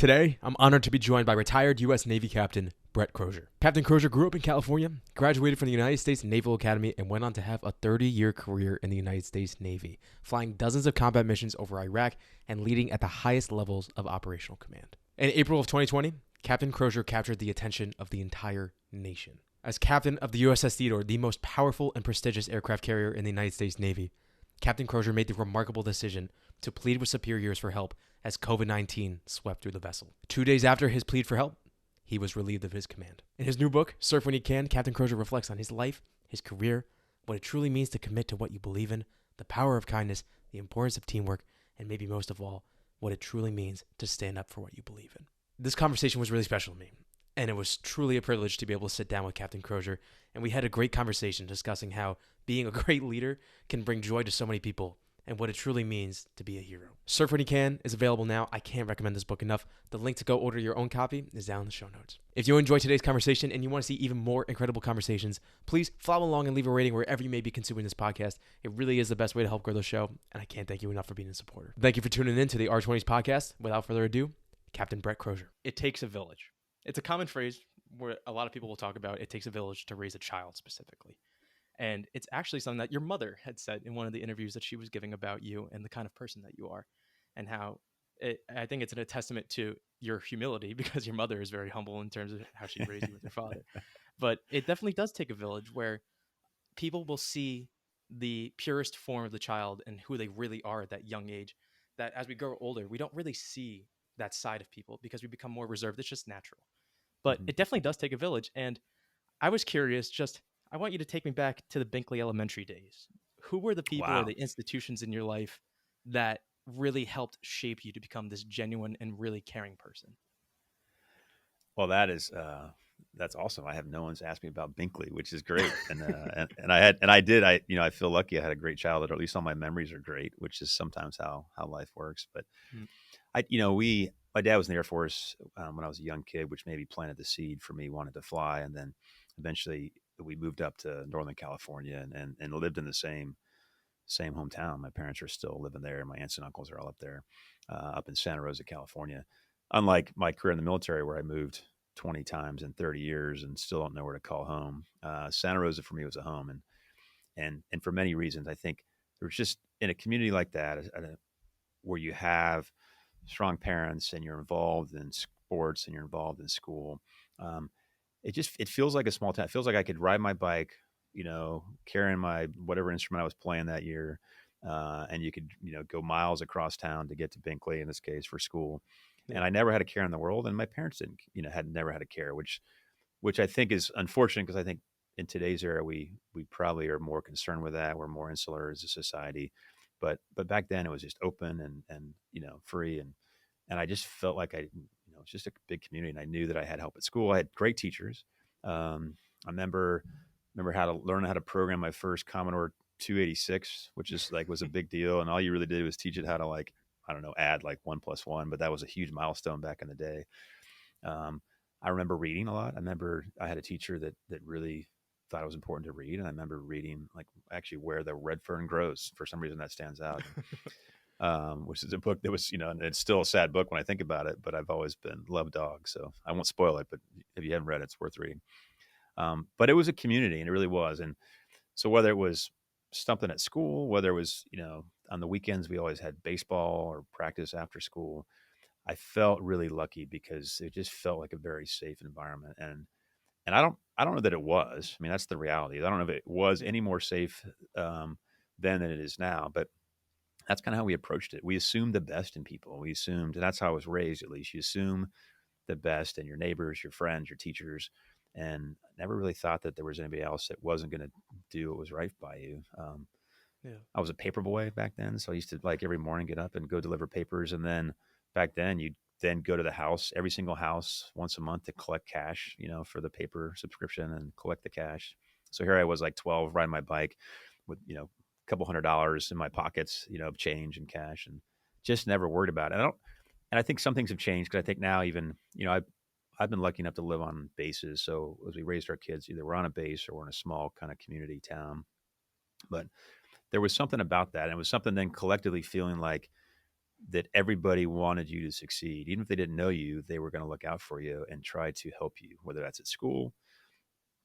Today, I'm honored to be joined by retired U.S. Navy Captain Brett Crozier. Captain Crozier grew up in California, graduated from the United States Naval Academy, and went on to have a 30-year career in the United States Navy, flying dozens of combat missions over Iraq and leading at the highest levels of operational command. In April of 2020, Captain Crozier captured the attention of the entire nation. As captain of the USS Theodore, the most powerful and prestigious aircraft carrier in the United States Navy, Captain Crozier made the remarkable decision to plead with superiors for help as COVID-19 swept through the vessel. 2 days after his plead for help, he was relieved of his command. In his new book, Surf When You Can, Captain Crozier reflects on his life, his career, what it truly means to commit to what you believe in, the power of kindness, the importance of teamwork, and maybe most of all, what it truly means to stand up for what you believe in. This conversation was really special to me, and it was truly a privilege to be able to sit down with Captain Crozier, and we had a great conversation discussing how being a great leader can bring joy to so many people, and what it truly means to be a hero. Surf When You Can is available now. I can't recommend this book enough. The link to go order your own copy is down in the show notes. If you enjoyed today's conversation and you want to see even more incredible conversations, please follow along and leave a rating wherever you may be consuming this podcast. It really is the best way to help grow the show, and I can't thank you enough for being a supporter. Thank you for tuning in to the R20s podcast. Without further ado, Captain Brett Crozier. It takes a village. It's a common phrase where a lot of people will talk about it takes a village to raise a child specifically. And it's actually something that your mother had said in one of the interviews that she was giving about you and the kind of person that you are, and how I think it's a testament to your humility, because your mother is very humble in terms of how she raised you with your father. But it definitely does take a village where people will see the purest form of the child and who they really are at that young age, that as we grow older, we don't really see that side of people because we become more reserved. It's just natural. But it definitely does take a village. And I was curious, I want you to take me back to the Binkley Elementary days. Who were the people or the institutions in your life that really helped shape you to become this genuine and really caring person? Well, that's awesome. I have no one's asked me about Binkley, which is great. And I feel lucky I had a great childhood, or at least all my memories are great, which is sometimes how life works. But my dad was in the Air Force when I was a young kid, which maybe planted the seed for me wanting to fly. And then eventually we moved up to Northern California and lived in the same hometown. My parents are still living there. My aunts and uncles are all up there, up in Santa Rosa, California. Unlike my career in the military, where I moved 20 times in 30 years and still don't know where to call home, Santa Rosa for me was a home. And for many reasons, I think there's just in a community like that, where you have strong parents and you're involved in sports and you're involved in school, it feels like a small town. It feels like I could ride my bike, carrying my whatever instrument I was playing that year, and you could go miles across town to get to Binkley in this case for school. Yeah. And I never had a care in the world, and my parents didn't, had never had a care, which I think is unfortunate, because I think in today's era we probably are more concerned with that. We're more insular as a society, but back then it was just open and free, and I just felt like it's just a big community, and I knew that I had help at school. I had great teachers. I remember learning how to program my first Commodore 286, which was a big deal, and all you really did was teach it how to add 1 + 1, but that was a huge milestone back in the day. I remember reading a lot. I remember I had a teacher that really thought it was important to read, and I remember reading actually Where the Red Fern Grows. For some reason that stands out. Which is a book that was, and it's still a sad book when I think about it, but I've always loved dogs, so I won't spoil it, but if you haven't read it, it's worth reading. But it was a community, and it really was. And so whether it was something at school, whether it was, on the weekends, we always had baseball or practice after school, I felt really lucky because it just felt like a very safe environment. And I don't know that it was. I mean, that's the reality. I don't know if it was any more safe then than it is now, but that's kind of how we approached it. We assumed the best in people. And that's how I was raised, at least. You assume the best in your neighbors, your friends, your teachers, and never really thought that there was anybody else that wasn't going to do what was right by you. I was a paper boy back then, so I used to every morning get up and go deliver papers. And then back then you'd then go to the house, every single house once a month, to collect cash, for the paper subscription and collect the cash. So here I was 12, riding my bike with, couple $100 in my pockets, of change and cash, and just never worried about it. And I think some things have changed, because I think now even, I've been lucky enough to live on bases. So as we raised our kids, either we're on a base or we're in a small kind of community town. But there was something about that. And it was something then collectively feeling like that everybody wanted you to succeed. Even if they didn't know you, they were going to look out for you and try to help you, whether that's at school,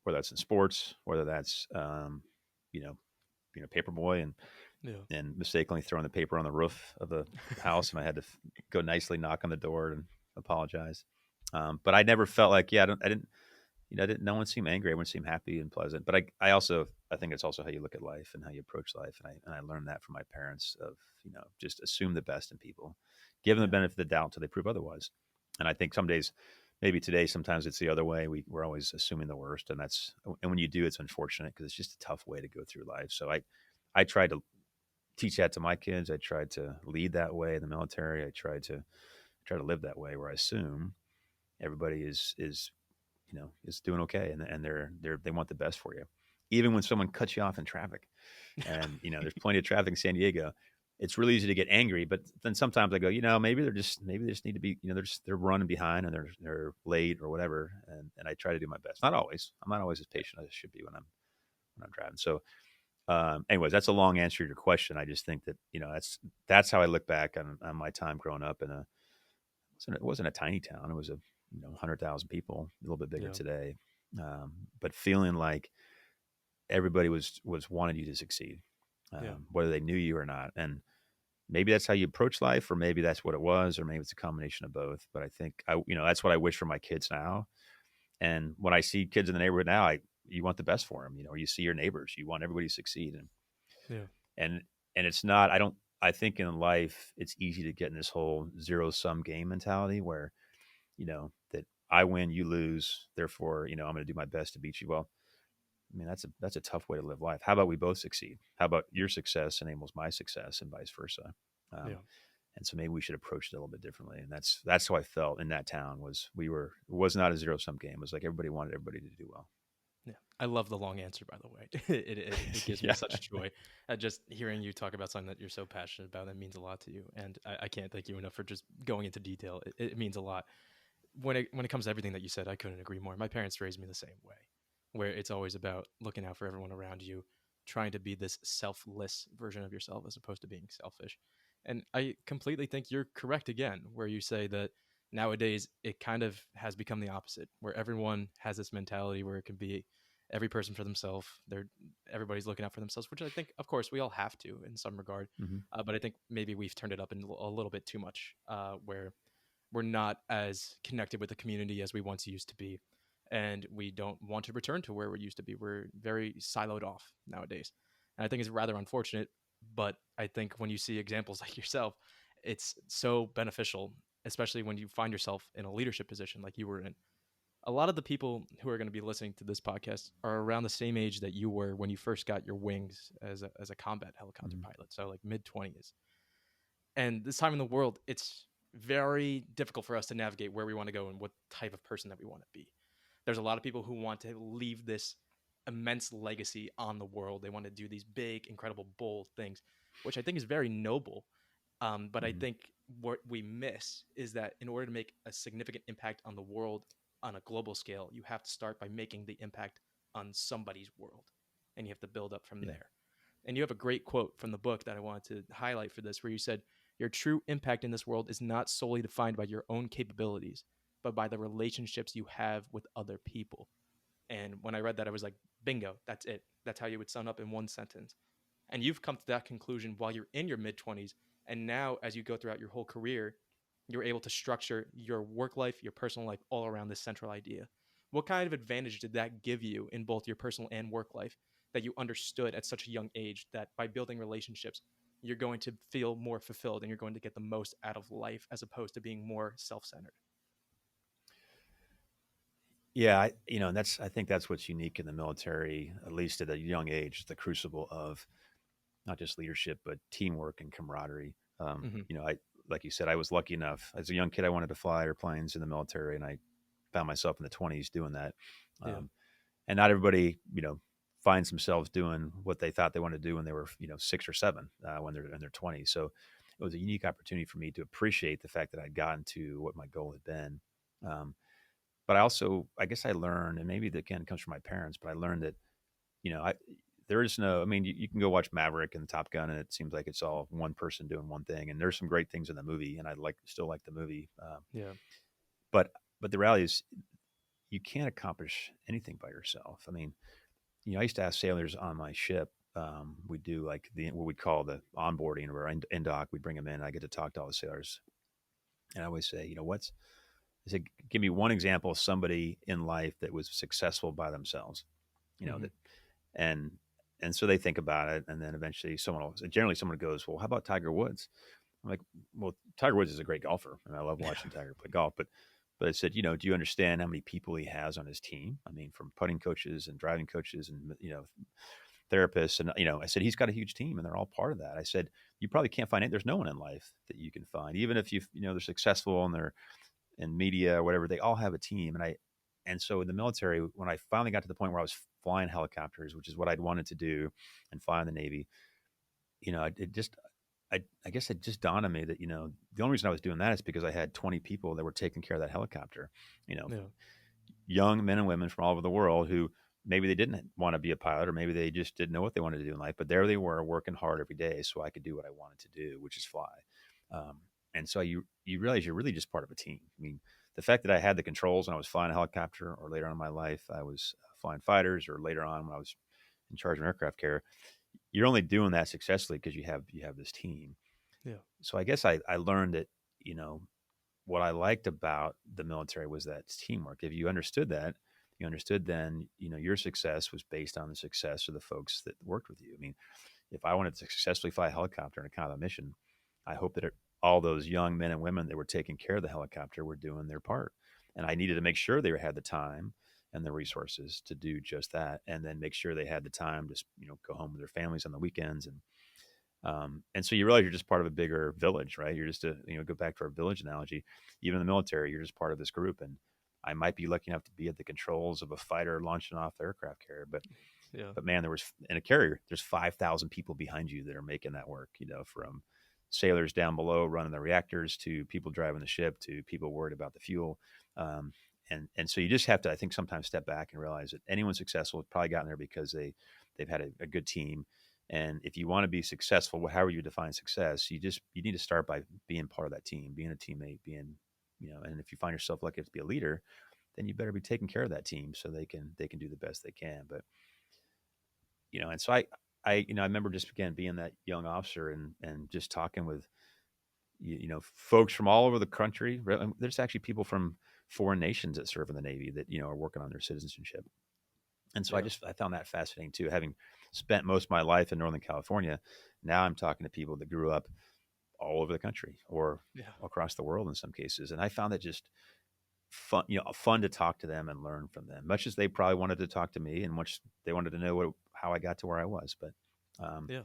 whether that's in sports, whether that's, you know, being a paper boy Yeah. and mistakenly throwing the paper on the roof of the house, and I had to go nicely knock on the door and apologize. But I never felt like, yeah, I didn't, I didn't. No one seemed angry. Everyone seemed happy and pleasant. But I also, I think it's also how you look at life and how you approach life. And I learned that from my parents of, just assume the best in people, give them the Yeah. benefit of the doubt until they prove otherwise. And I think some days, maybe today, sometimes it's the other way. We're always assuming the worst, and when you do, it's unfortunate because it's just a tough way to go through life. So I tried to teach that to my kids. I tried to lead that way in the military. I try to live that way where I assume everybody is doing okay, and they want the best for you. Even when someone cuts you off in traffic, and there's plenty of traffic in San Diego, it's really easy to get angry. But then sometimes I go, maybe they just need to be, they're running behind and they're late or whatever, and I try to do my best. Not always. I'm not always as patient as I should be when I'm driving. So, anyways, that's a long answer to your question. I just think that that's how I look back on my time growing up in it wasn't a tiny town. It was 100,000 people, a little bit bigger Yeah. today, but feeling like everybody was wanted you to succeed, Yeah. whether they knew you or not. And maybe that's how you approach life, or maybe that's what it was, or maybe it's a combination of both. But I think that's what I wish for my kids now. And when I see kids in the neighborhood now, you want the best for them. You see your neighbors, you want everybody to succeed, Yeah. and and it's not. I don't. I think in life it's easy to get in this whole zero sum game mentality where that I win, you lose, therefore, I'm going to do my best to beat you. Well, I mean, that's a tough way to live life. How about we both succeed? How about your success enables my success and vice versa? Um, Yeah. and so maybe we should approach it a little bit differently. And that's how I felt in that town. It was not a zero sum game. It was like everybody wanted everybody to do well. Yeah. I love the long answer, by the way. It gives me Yeah. such joy. Just hearing you talk about something that you're so passionate about, that means a lot to you. And I can't thank you enough for just going into detail. It means a lot. When it comes to everything that you said, I couldn't agree more. My parents raised me the same way, where it's always about looking out for everyone around you, trying to be this selfless version of yourself as opposed to being selfish. And I completely think you're correct again, where you say that nowadays it kind of has become the opposite, where everyone has this mentality where it can be every person for themselves. Everybody's looking out for themselves, which I think, of course, we all have to in some regard. Hmm. But I think maybe we've turned it up a little bit too much, where we're not as connected with the community as we once used to be. And we don't want to return to where we used to be. We're very siloed off nowadays. And I think it's rather unfortunate. But I think when you see examples like yourself, it's so beneficial, especially when you find yourself in a leadership position like you were in. A lot of the people who are going to be listening to this podcast are around the same age that you were when you first got your wings as a combat helicopter Hmm. pilot. So, like mid 20s. And this time in the world, it's very difficult for us to navigate where we want to go and what type of person that we want to be. There's a lot of people who want to leave this immense legacy on the world. They want to do these big, incredible, bold things, which I think is very noble. But I Hmm. think what we miss is that in order to make a significant impact on the world on a global scale, you have to start by making the impact on somebody's world, and you have to build up from Yeah. there. And you have a great quote from the book that I wanted to highlight for this, where you said, your true impact in this world is not solely defined by your own capabilities, but by the relationships you have with other people. And when I read that, I was like, bingo, that's it. That's how you would sum up in one sentence. And you've come to that conclusion while you're in your mid 20s. And now, as you go throughout your whole career, you're able to structure your work life, your personal life, all around this central idea. What kind of advantage did that give you in both your personal and work life that you understood at such a young age that by building relationships, you're going to feel more fulfilled and you're going to get the most out of life as opposed to being more self centered? Yeah, and I think that's what's unique in the military, at least at a young age, the crucible of not just leadership but teamwork and camaraderie. Mm-hmm. I like you said, I was lucky enough as a young kid. I wanted to fly airplanes in the military, and I found myself in the 20s doing that. Yeah. And not everybody, finds themselves doing what they thought they wanted to do when they were, 6 or 7, when they're in their 20s. So it was a unique opportunity for me to appreciate the fact that I'd gotten to what my goal had been. Um, but I also, I guess I learned, and maybe that again comes from my parents, but I learned that, you know, I, there is no, I mean, you can go watch Maverick and Top Gun, and it seems like it's all one person doing one thing. And there's some great things in the movie, and I still like the movie. Yeah. But the reality is, you can't accomplish anything by yourself. I mean, I used to ask sailors on my ship. We do like what we call the onboarding or in dock. We bring them in. And I get to talk to all the sailors, and I always say, I said, give me one example of somebody in life that was successful by themselves. Hmm. That and so they think about it, and then eventually generally someone goes, well, how about Tiger Woods? I'm like, well, Tiger Woods is a great golfer, and I love watching Tiger play golf. But I said, do you understand how many people he has on his team? I mean, from putting coaches and driving coaches and therapists, and I said he's got a huge team, and they're all part of that. I said you probably can't find it. There's no one in life that you can find, even if they're successful and they're in media or whatever. They all have a team, and so in the military, when I finally got to the point where I was flying helicopters, which is what I'd wanted to do, and fly in the Navy, it just I guess it just dawned on me that the only reason I was doing that is because I had 20 people that were taking care of that helicopter, you know, Yeah. young men and women from all over the world who maybe they didn't want to be a pilot, or maybe they just didn't know what they wanted to do in life, but there they were working hard every day so I could do what I wanted to do, which is fly. Um, and so you realize you're really just part of a team. I mean, the fact that I had the controls and I was flying a helicopter, or later on in my life I was flying fighters, or later on when I was in charge of aircraft carrier, you're only doing that successfully because you have this team. Yeah. So I guess I learned that, you know, what I liked about the military was that teamwork. If you understood that, you understood then, your success was based on the success of the folks that worked with you. I mean, if I wanted to successfully fly a helicopter in a kind of mission, I hope that all those young men and women that were taking care of the helicopter were doing their part. And I needed to make sure they had the time and the resources to do just that. And then make sure they had the time to, go home with their families on the weekends. And so you realize you're just part of a bigger village, right? You're just go back to our village analogy. Even in the military, you're just part of this group. And I might be lucky enough to be at the controls of a fighter launching off the aircraft carrier, Yeah. but man, in a carrier, there's 5,000 people behind you that are making that work. From sailors down below running the reactors to people driving the ship to people worried about the fuel. And so you just have to, I think, sometimes step back and realize that anyone successful has probably gotten there because they've had a good team. And if you want to be successful, however you define success, you need to start by being part of that team, being a teammate, and if you find yourself lucky to be a leader, then you better be taking care of that team so they can do the best they can. But and so I remember just again being that young officer and just talking with folks from all over the country. There's actually people from foreign nations that serve in the Navy that are working on their citizenship. And so Yeah. I found that fascinating too. Having spent most of my life in Northern California, now I'm talking to people that grew up all over the country or Yeah. across the world in some cases, and I found that just fun to talk to them and learn from them, much as they probably wanted to talk to me and much they wanted to know how I got to where I was. But um, Yeah.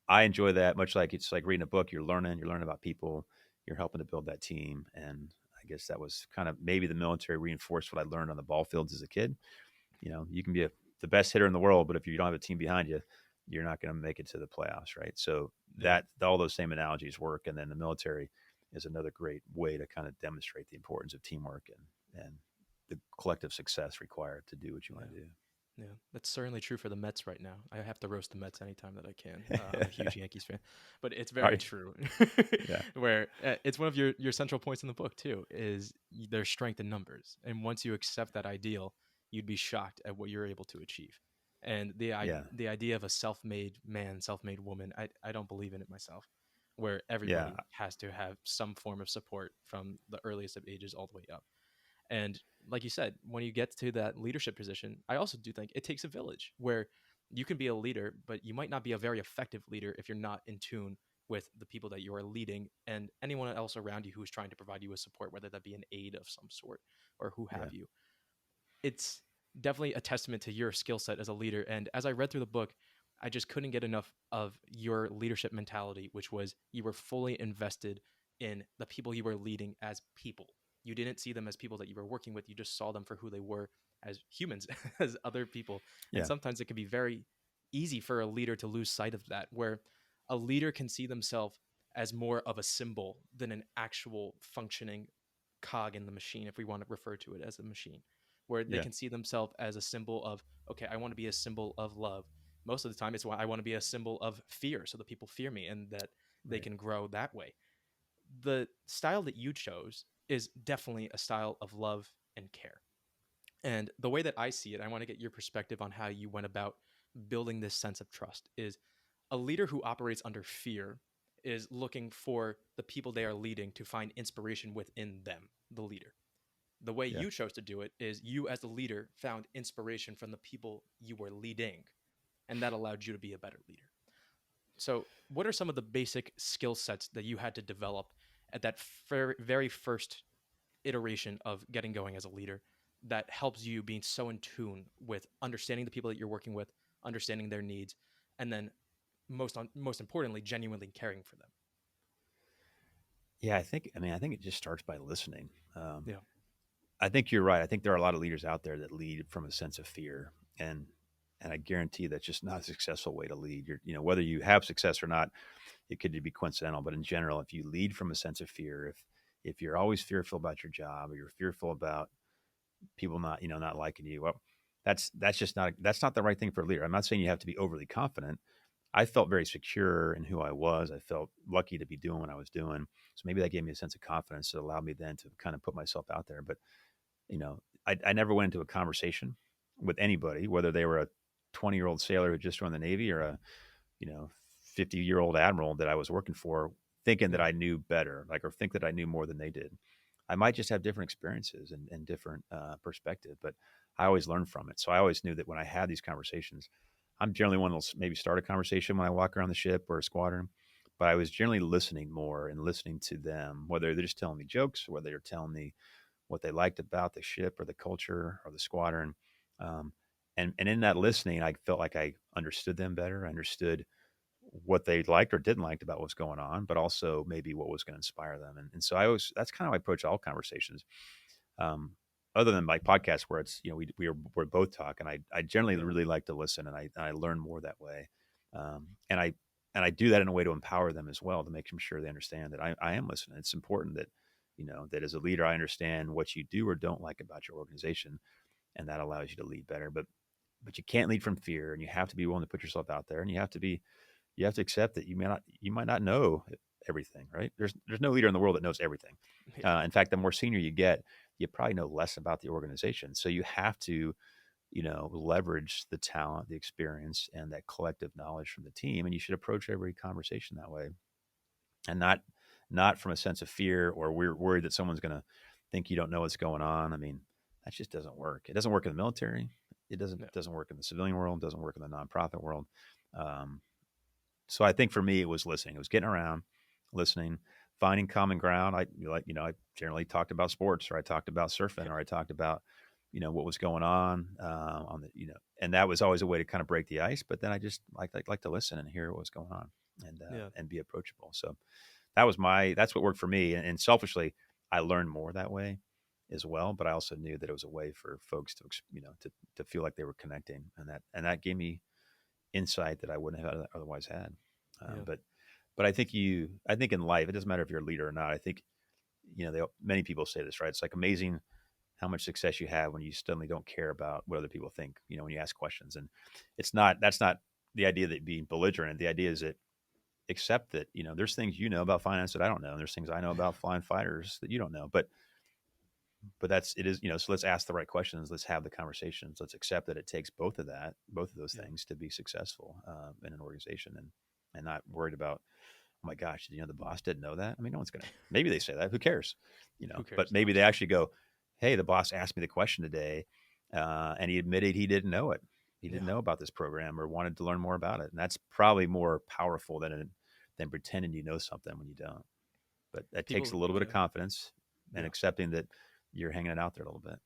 I enjoy that, much like it's like reading a book. You're learning about people, you're helping to build that team. And I guess that was kind of maybe the military reinforced what I learned on the ball fields as a kid. You can be the best hitter in the world, but if you don't have a team behind you, you're not going to make it to the playoffs, right? So Yeah. that all those same analogies work. And then the military is another great way to kind of demonstrate the importance of teamwork and the collective success required to do what you Yeah. want to do. Yeah, that's certainly true for the Mets right now. I have to roast the Mets anytime that I can. I'm a huge Yankees fan, but it's All very right. true. Yeah. Where it's one of your central points in the book too is their strength in numbers, and once you accept that ideal, you'd be shocked at what you're able to achieve. And Yeah. the idea of a self-made man, self-made woman, I don't believe in it myself. Where Yeah. everybody has to have some form of support from the earliest of ages all the way up. And like you said, when you get to that leadership position, I also do think it takes a village where you can be a leader, but you might not be a very effective leader if you're not in tune with the people that you are leading and anyone else around you who is trying to provide you with support, whether that be an aid of some sort or who Yeah. have you. It's definitely a testament to your skill set as a leader. And as I read through the book, I just couldn't get enough of your leadership mentality, which was you were fully invested in the people you were leading as people. You didn't see them as people that you were working with. You just saw them for who they were as humans, as other people. And Yeah. sometimes it can be very easy for a leader to lose sight of that, where a leader can see themselves as more of a symbol than an actual functioning cog in the machine, if we want to refer to it as a machine, where they Yeah. can see themselves as a symbol of, okay, I want to be a symbol of love. Most of the time, it's why I want to be a symbol of fear so that people fear me and that they Right. can grow that way. The style that you chose is definitely a style of love and care. And the way that I see it, I want to get your perspective on how you went about building this sense of trust. Is a leader who operates under fear is looking for the people they are leading to find inspiration within them, the leader. The way Yeah. you chose to do it is you, as the leader, found inspiration from the people you were leading, and that allowed you to be a better leader. So, what are some of the basic skill sets that you had to develop at that very first iteration of getting going as a leader that helps you being so in tune with understanding the people that you're working with, understanding their needs, and then most importantly, genuinely caring for them? Yeah, I think it just starts by listening. Yeah. I think you're right. I think there are a lot of leaders out there that lead from a sense of fear, and I guarantee that's just not a successful way to lead. Whether you have success or not, it could be coincidental. But in general, if you lead from a sense of fear, if you're always fearful about your job, or you're fearful about people not liking you, well, that's just not the right thing for a leader. I'm not saying you have to be overly confident. I felt very secure in who I was. I felt lucky to be doing what I was doing. So maybe that gave me a sense of confidence that allowed me then to kind of put myself out there. But I never went into a conversation with anybody, whether they were a 20-year-old sailor who just joined the Navy or a 50-year-old admiral that I was working for, thinking that Yeah. I knew better, like, or think that I knew more than they did. I might just have different experiences and different perspective, but I always learn from it. So I always knew that when I had these conversations, I'm generally one that'll maybe start a conversation when I walk around the ship or a squadron, but I was generally listening more and listening to them, whether they're just telling me jokes or whether they're telling me what they liked about the ship or the culture or the squadron. Um, and in that listening, I felt like I understood them better. I understood what they liked or didn't like about what's going on, but also maybe what was going to inspire them. And so that's kind of how I approach all conversations. Um, Other than my podcast where it's, we're both talking, I generally Yeah. really like to listen, and I learn more that way. And I do that in a way to empower them as well, to make sure they understand that I am listening. It's important that, that as a leader, I understand what you do or don't like about your organization, and that allows you to lead better. But you can't lead from fear, and you have to be willing to put yourself out there, and you have to accept that you might not know everything, right? There's no leader in the world that knows everything. Yeah. In fact, the more senior you get, you probably know less about the organization. So you have to, leverage the talent, the experience, and that collective knowledge from the team. And you should approach every conversation that way, and not from a sense of fear or we're worried that someone's going to think you don't know what's going on. I mean, that just doesn't work. It doesn't work in the military. It doesn't Yeah. doesn't work in the civilian world. It doesn't work in the nonprofit world. Um, so I think for me, it was listening. It was getting around, listening, finding common ground. I generally talked about sports, or I talked about surfing, Yeah. or I talked about, what was going on the, and that was always a way to kind of break the ice. But then I just like to listen and hear what was going on, Yeah. and be approachable. So that's what worked for me. And selfishly, I learned more that way as well. But I also knew that it was a way for folks to, to feel like they were connecting, and that gave me insight that I wouldn't have otherwise had. Yeah. But I think in life, it doesn't matter if you're a leader or not. I think, many people say this, right? It's like amazing how much success you have when you suddenly don't care about what other people think, when you ask questions. And that's not the idea that being belligerent. The idea is that accept that, there's things about finance that I don't know. And there's things I know about flying fighters that you don't know. But it is, so let's ask the right questions. Let's have the conversations. Let's accept that it takes both of those Yeah. things to be successful in an organization, and not worried about, oh my gosh, the boss didn't know that. I mean, no one's going to, maybe they say that, who cares, Who but cares? maybe they Honestly. actually go, hey, the boss asked me the question today. And he admitted he didn't know it. He Yeah. didn't know about this program or wanted to learn more about it. And that's probably more powerful than pretending you know something when you don't. But that takes a People. little bit of Yeah. confidence and Yeah. accepting that you're hanging it out there a little bit.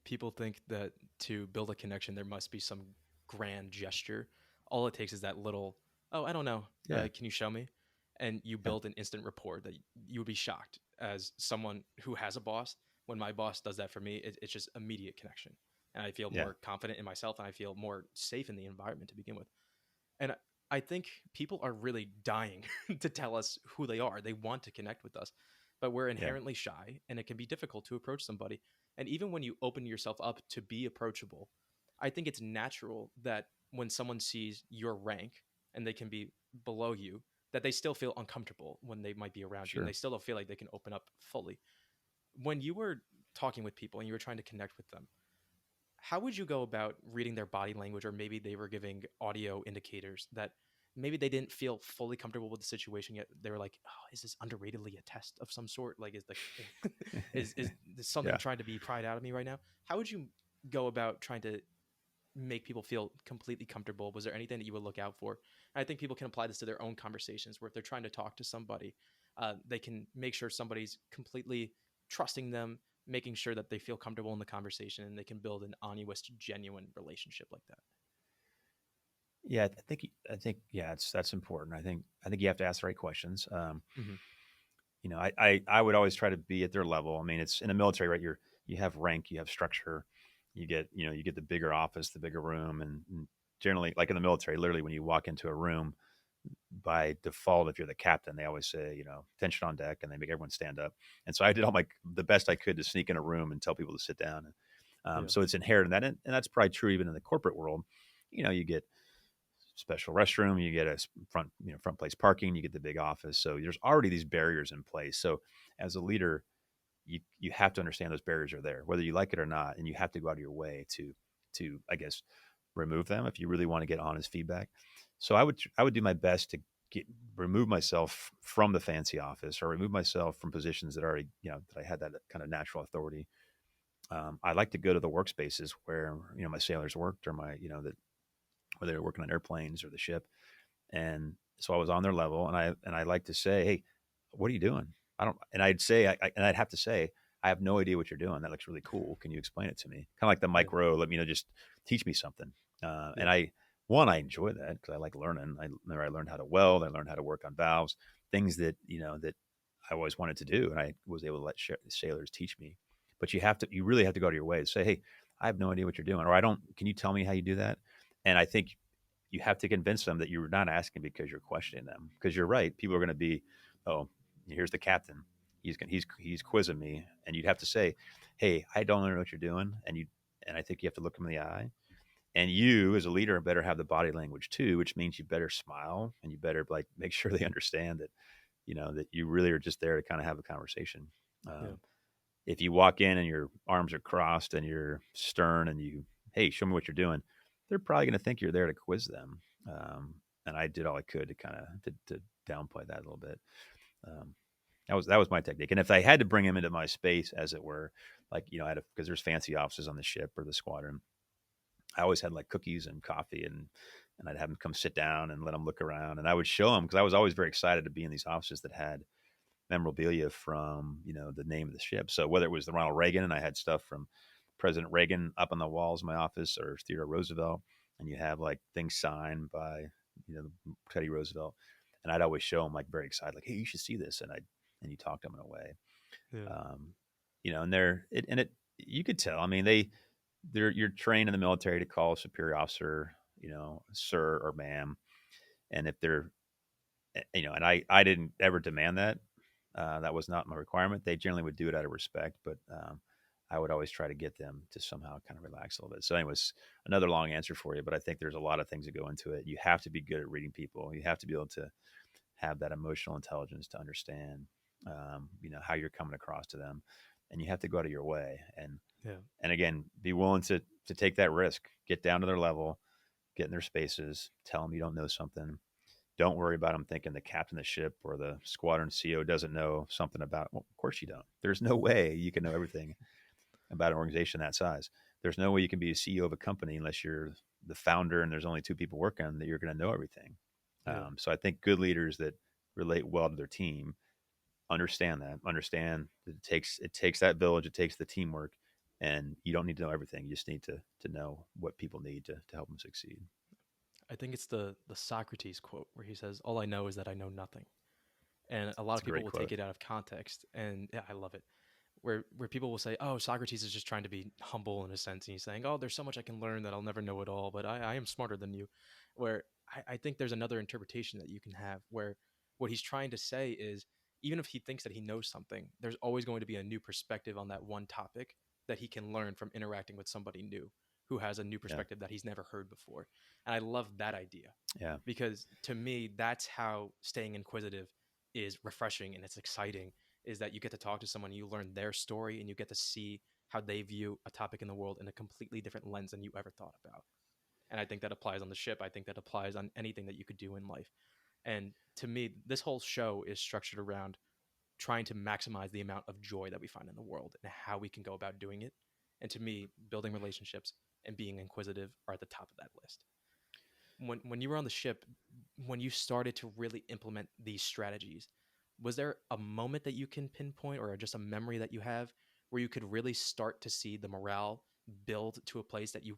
People think that to build a connection, there must be some grand gesture. All it takes is that little, oh, I don't know. Yeah. Can you show me? And you Yeah. build an instant rapport that you would be shocked as someone who has a boss. When my boss does that for me, it's just immediate connection. And I feel Yeah. more confident in myself and I feel more safe in the environment to begin with. And I think people are really dying to tell us who they are. They want to connect with us, but we're Yeah. inherently shy and it can be difficult to approach somebody. And even when you open yourself up to be approachable, I think it's natural that when someone sees your rank and they can be below you, that they still feel uncomfortable when they might be around you and they Sure. still don't feel like they can open up fully. When you were talking with people and you were trying to connect with them, how would you go about reading their body language, or maybe they were giving audio indicators that maybe they didn't feel fully comfortable with the situation yet? They were like, oh, is this underratedly a test of some sort? Like, is the is something Yeah. trying to be pried out of me right now? How would you go about trying to make people feel completely comfortable? Was there anything that you would look out for? And I think people can apply this to their own conversations, where if they're trying to talk to somebody, they can make sure somebody's completely trusting them, making sure that they feel comfortable in the conversation, and they can build an honest, genuine relationship like that. Yeah, I think yeah, that's important. I think you have to ask the right questions. Mm-hmm. I would always try to be at their level. I mean, it's in the military, right? You have rank, you have structure, you get the bigger office, the bigger room, and generally, like in the military, literally when you walk into a room, by default, if you're the captain, they always say, attention on deck, and they make everyone stand up. And so I did all my the best I could to sneak in a room and tell people to sit down. And Yeah. so it's inherent in that, and that's probably true even in the corporate world. You get special restroom, you get a front place parking, you get the big office. So there's already these barriers in place. So as a leader, you have to understand those barriers are there, whether you like it or not, and you have to go out of your way to I guess remove them if you really want to get honest feedback. So I would do my best to remove myself from the fancy office, or remove myself from positions that already that I had that kind of natural authority. I like to go to the workspaces where my sailors worked, or my that where they were working on airplanes or the ship. And so I was on their level, and I like to say, "Hey, what are you doing?" I don't, and I'd say, and I'd have to say, "I have no idea what you're doing. That looks really cool. Can you explain it to me?" Kind of like the Yeah. Mike Rowe, let me just teach me something. And Yeah. I enjoy that because I like learning. I learned how to weld. I learned how to work on valves, things that that I always wanted to do, and I was able to let sailors teach me. But you really have to go to your way to say, "Hey, I have no idea what you're doing," or "I don't. Can you tell me how you do that?" And I think you have to convince them that you're not asking because you're questioning them. Because you're right, people are going to be, oh, here's the captain. He's quizzing me, and you'd have to say, hey, I don't know what you're doing, and I think you have to look them in the eye. And you, as a leader, better have the body language too, which means you better smile, and you better like make sure they understand that that you really are just there to kind of have a conversation. Yeah. Um, if you walk in and your arms are crossed and you're stern and hey, show me what you're doing, they're probably going to think you're there to quiz them. And I did all I could to kind of to downplay that a little bit. Um, that was my technique. And if I had to bring him into my space, as it were, like I had because there's fancy offices on the ship or the squadron, I always had like cookies and coffee, and I'd have him come sit down and let him look around, and I would show him because I was always very excited to be in these offices that had memorabilia from the name of the ship. So whether it was the Ronald Reagan, and I had stuff from President Reagan up on the walls of my office, or Theodore Roosevelt, and you have like things signed by Teddy Roosevelt, and I'd always show them like very excited, like, hey, you should see this, and you talk them in a way, Yeah. um, and you could tell. I mean, you're trained in the military to call a superior officer, sir or ma'am, and if they're and I didn't ever demand that. That was not my requirement. They generally would do it out of respect, but I would always try to get them to somehow kind of relax a little bit. So, anyways, another long answer for you, but I think there's a lot of things that go into it. You have to be good at reading people. You have to be able to have that emotional intelligence to understand, how you're coming across to them, and you have to go out of your way. Yeah. And again, be willing to take that risk. Get down to their level, get in their spaces, tell them you don't know something. Don't worry about them thinking the captain of the ship or the squadron CO doesn't know something about it. Well, of course you don't. There's no way you can know everything about an organization that size. There's no way you can be a CEO of a company unless you're the founder and there's only two people working, that you're going to know everything. Yeah. So I think good leaders that relate well to their team understand that it takes that village, it takes the teamwork, and you don't need to know everything. You just need to know what people need to help them succeed. I think it's the Socrates quote where he says, "All I know is that I know nothing." And a lot It's of a people great will take quote. it out of context, and yeah, I love it. Where people will say, "Oh, Socrates is just trying to be humble in a sense," and he's saying, "Oh, there's so much I can learn that I'll never know it all, but I am smarter than you." Where I think there's another interpretation that you can have, where what he's trying to say is, even if he thinks that he knows something, there's always going to be a new perspective on that one topic that he can learn from interacting with somebody new. who has a new Yeah. perspective that he's never heard before. And I love that idea Yeah. because to me, that's how staying inquisitive is refreshing and it's exciting is that you get to talk to someone, you learn their story, and you get to see how they view a topic in the world in a completely different lens than you ever thought about. And I think that applies on the ship. I think that applies on anything that you could do in life. And to me, this whole show is structured around trying to maximize the amount of joy that we find in the world and how we can go about doing it. And to me, building relationships and being inquisitive are at the top of that list. When you were on the ship, when you started to really implement these strategies, was there a moment that you can pinpoint or just a memory that you have where you could really start to see the morale build to a place that you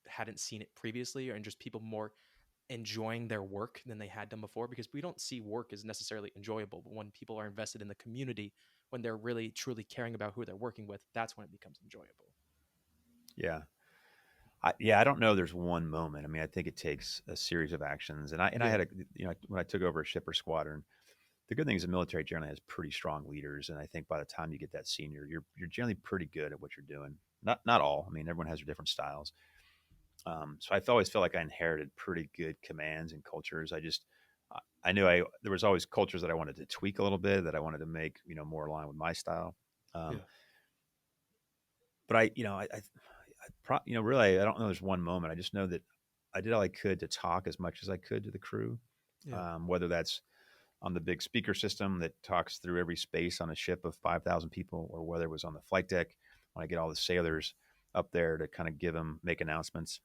hadn't seen it previously, or and just people more enjoying their work than they had done before? Because we don't see work as necessarily enjoyable, but when people are invested in the community, when they're really truly caring about who they're working with, that's when it becomes enjoyable. Yeah. I don't know. There's one moment. I mean, I think it takes a series of actions. And I Yeah. had when I took over a ship or squadron, the good thing is the military generally has pretty strong leaders, and I think by the time you get that senior, you're generally pretty good at what you're doing. Not all. I mean, everyone has their different styles. So I've always felt like I inherited pretty good commands and cultures. I knew there was always cultures that I wanted to tweak a little bit, that I wanted to make more aligned with my style. Um, Yeah. but really, I don't know. There's one moment. I just know that I did all I could to talk as much as I could to the crew, Yeah. whether that's on the big speaker system that talks through every space on a ship of 5,000 people, or whether it was on the flight deck when I get all the sailors up there to kind of make announcements.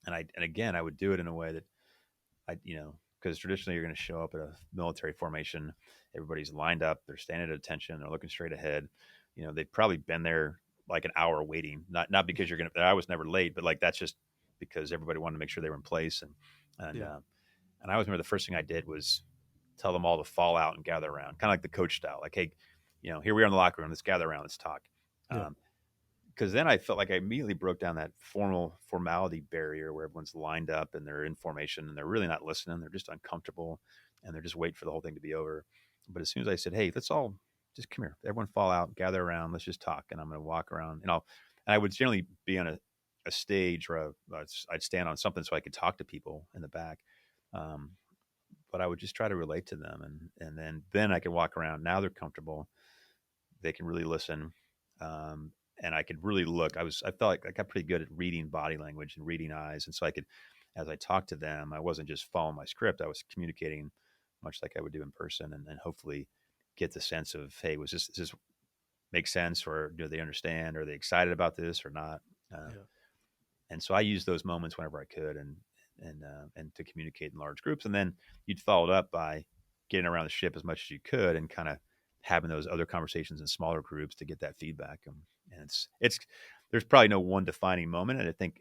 And again, I would do it in a way that because traditionally you're going to show up at a military formation, everybody's lined up, they're standing at attention, they're looking straight ahead. They've probably been there like an hour waiting, not because I was never late, but like that's just because everybody wanted to make sure they were in place. And Yeah. uh, and I always remember the first thing I did was tell them all to fall out and gather around, kind of like the coach style, like, hey, here we are in the locker room, let's gather around, let's talk. Yeah. Um, because then I felt like I immediately broke down that formality barrier where everyone's lined up and they're in formation and they're really not listening. They're just uncomfortable and they're just waiting for the whole thing to be over. But as soon as I said, "Hey, let's all just come here, everyone fall out, gather around, let's just talk," and I'm going to walk around, and I would generally be on a stage where I'd stand on something so I could talk to people in the back. Um, but I would just try to relate to them, and then I could walk around. Now they're comfortable, they can really listen. Um, and I could really look. I felt like I got pretty good at reading body language and reading eyes, and so I could, as I talked to them, I wasn't just following my script. I was communicating much like I would do in person, and hopefully get the sense of, hey, does this make sense, or do they understand? Are they excited about this or not? Uh, Yeah. and so I used those moments whenever I could, and to communicate in large groups, and then you'd follow it up by getting around the ship as much as you could, and kind of having those other conversations in smaller groups to get that feedback. And it's there's probably no one defining moment, and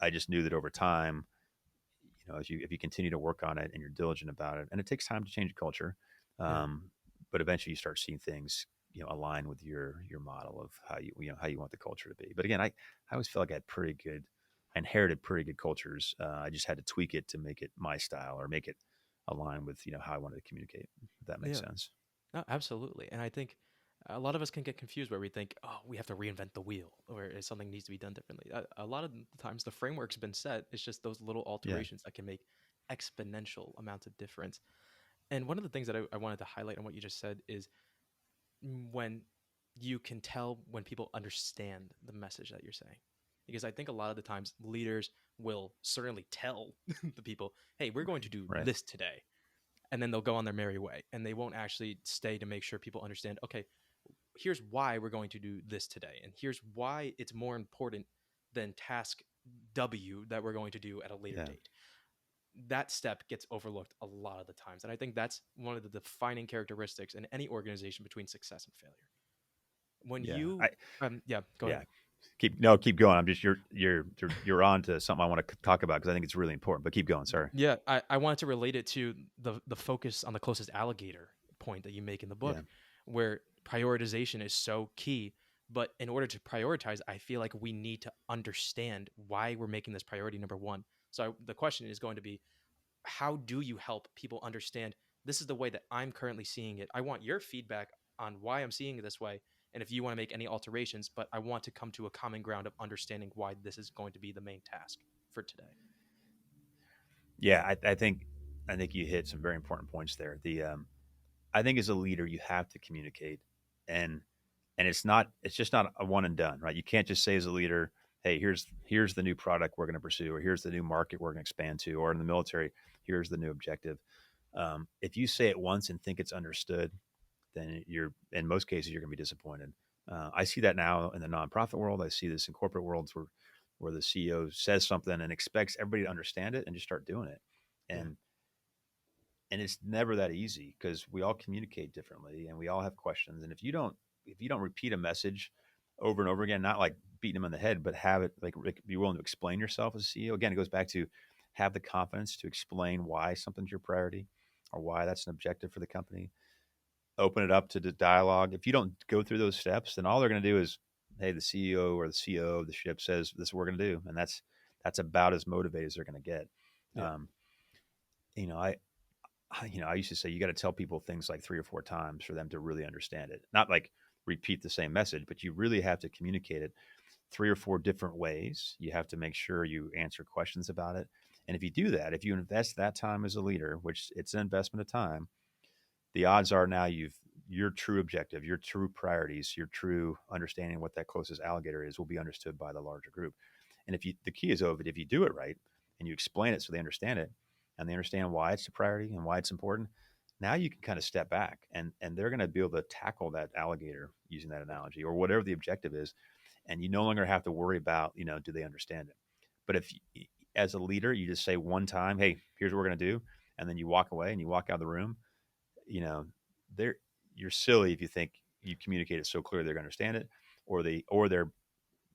I just knew that over time, if you continue to work on it and you're diligent about it, and it takes time to change a culture, Yeah. um, but eventually you start seeing things align with your model of how you want the culture to be. But again, I always felt like I inherited pretty good cultures. I just had to tweak it to make it my style, or make it align with how I wanted to communicate. If that makes Yeah. sense. No, absolutely. And I think a lot of us can get confused where we think, oh, we have to reinvent the wheel or something needs to be done differently. A lot of the times the framework's been set. It's just those little Yeah. alterations that can make exponential amounts of difference. And one of the things that I wanted to highlight on what you just said is when you can tell when people understand the message that you're saying. Because I think a lot of the times leaders will certainly tell the people, hey, we're going to do Right. this today, and then they'll go on their merry way and they won't actually stay to make sure people understand, okay, here's why we're going to do this today and here's why it's more important than task W that we're going to do at a later Yeah. date. That step gets overlooked a lot of the times, and I think that's one of the defining characteristics in any organization between success and failure. When Yeah. you yeah, go ahead. Yeah. Keep going. I'm just you're on to something I want to talk about, because I think it's really important. But keep going. Sorry. Yeah, I wanted to relate it to the focus on the closest alligator point that you make in the book, Yeah. where prioritization is so key. But in order to prioritize, I feel like we need to understand why we're making this priority number one. So the question is going to be, how do you help people understand this is the way that I'm currently seeing it? I want your feedback on why I'm seeing it this way, And if you want to make any alterations, but I want to come to a common ground of understanding why this is going to be the main task for today. Yeah, I think you hit some very important points there. I think as a leader, you have to communicate, and it's just not a one and done, right? You can't just say as a leader, hey, here's the new product we're going to pursue, or here's the new market we're going to expand to, or in the military, here's the new objective. If you say it once and think it's understood, then you're in most cases you're going to be disappointed. I see that now in the nonprofit world. I see this in corporate worlds where the CEO says something and expects everybody to understand it and just start doing it, Yeah. and it's never that easy because we all communicate differently and we all have questions. And if you don't repeat a message over and over again, not like beating them on the head, but have it like be willing to explain yourself as a CEO. Again, it goes back to have the confidence to explain why something's your priority or why that's an objective for the company. Open it up to the dialogue. If you don't go through those steps, then all they're going to do is, hey, the CEO or the CO of the ship says this is what we're going to do, and that's about as motivated as they're going to get. Yeah. Um, you know, I used to say you got to tell people things like 3 or 4 times for them to really understand it. Not like repeat the same message, but you really have to communicate it 3 or 4 different ways. You have to make sure you answer questions about it. And if you do that, if you invest that time as a leader, which it's an investment of time, the odds are now your true objective, your true priorities, your true understanding of what that closest alligator is will be understood by the larger group. And the key is over, if you do it right and you explain it so they understand it and they understand why it's a priority and why it's important, now you can kind of step back and they're going to be able to tackle that alligator using that analogy or whatever the objective is. And you no longer have to worry about, do they understand it? But if as a leader, you just say one time, hey, here's what we're going to do. And then you walk away and you walk out of the room, you know, they're you're silly if you think you communicate it so clearly they're going to understand it, or they're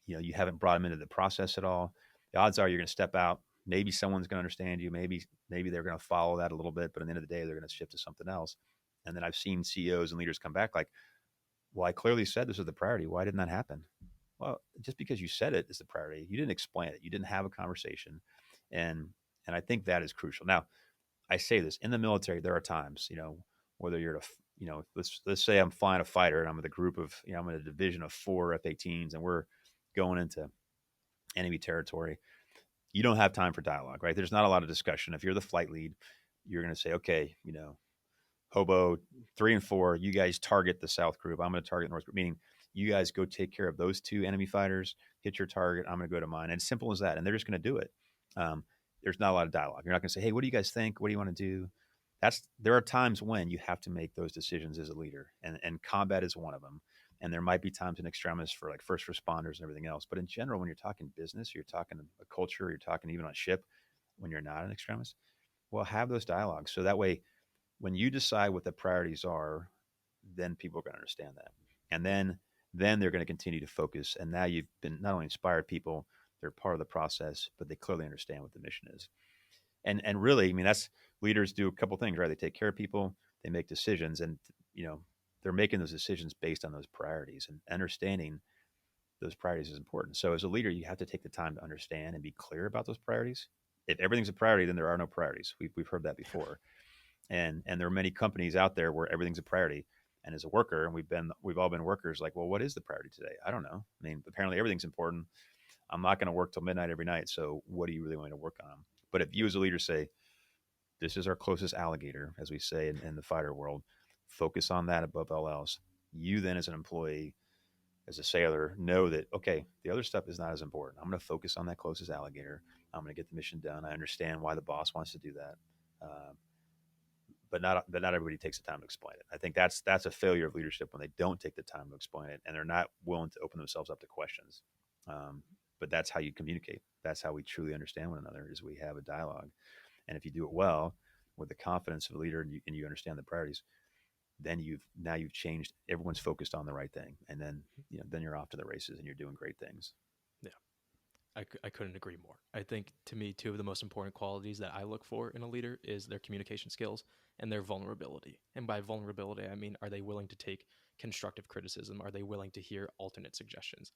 you haven't brought them into the process at all. The odds are you're going to step out. Maybe someone's going to understand you. Maybe they're going to follow that a little bit, but at the end of the day, they're going to shift to something else. And then I've seen CEOs and leaders come back like, "Well, I clearly said this was the priority. Why didn't that happen?" Well, just because you said it is the priority, you didn't explain it. You didn't have a conversation, and I think that is crucial. Now, I say this in the military, there are times, whether you're let's say I'm flying a fighter and I'm with a group of, I'm in a division of 4 F-18s and we're going into enemy territory. You don't have time for dialogue, right? There's not a lot of discussion. If you're the flight lead, you're going to say, okay, hobo 3 and 4, you guys target the South group. I'm going to target the North group, meaning you guys go take care of those 2 enemy fighters, hit your target. I'm going to go to mine. And it's simple as that. And they're just going to do it. There's not a lot of dialogue. You're not going to say, hey, what do you guys think? What do you want to do? There are times when you have to make those decisions as a leader, and combat is one of them. And there might be times in extremis for like first responders and everything else. But in general, when you're talking business, you're talking a culture, you're talking even on a ship, when you're not an extremis, well, have those dialogues. So that way, when you decide what the priorities are, then people are going to understand that. And then they're going to continue to focus. And now you've been not only inspired people, they're part of the process, but they clearly understand what the mission is. And really, I mean, that's leaders do a couple things, right? They take care of people, they make decisions, and they're making those decisions based on those priorities, and understanding those priorities is important. So as a leader, you have to take the time to understand and be clear about those priorities. If everything's a priority, then there are no priorities. We've heard that before. And there are many companies out there where everything's a priority. And as a worker, and we've all been workers, like, well, what is the priority today? I don't know. I mean, apparently everything's important. I'm not going to work till midnight every night. So what do you really want to work on? But if you as a leader say, this is our closest alligator, as we say in the fighter world, focus on that above all else. You then as an employee, as a sailor, know that, okay, the other stuff is not as important. I'm going to focus on that closest alligator. I'm going to get the mission done. I understand why the boss wants to do that. But not everybody takes the time to explain it. I think that's a failure of leadership when they don't take the time to explain it and they're not willing to open themselves up to questions. But that's how you communicate. That's how we truly understand one another, is we have a dialogue. And if you do it well with the confidence of a leader and you understand the priorities, then you've changed. Everyone's focused on the right thing, and then you're off to the races and you're doing great things. Yeah. I couldn't agree more. I think, to me, 2 of the most important qualities that I look for in a leader is their communication skills and their vulnerability. And by vulnerability, I mean, are they willing to take constructive criticism? Are they willing to hear alternate suggestions?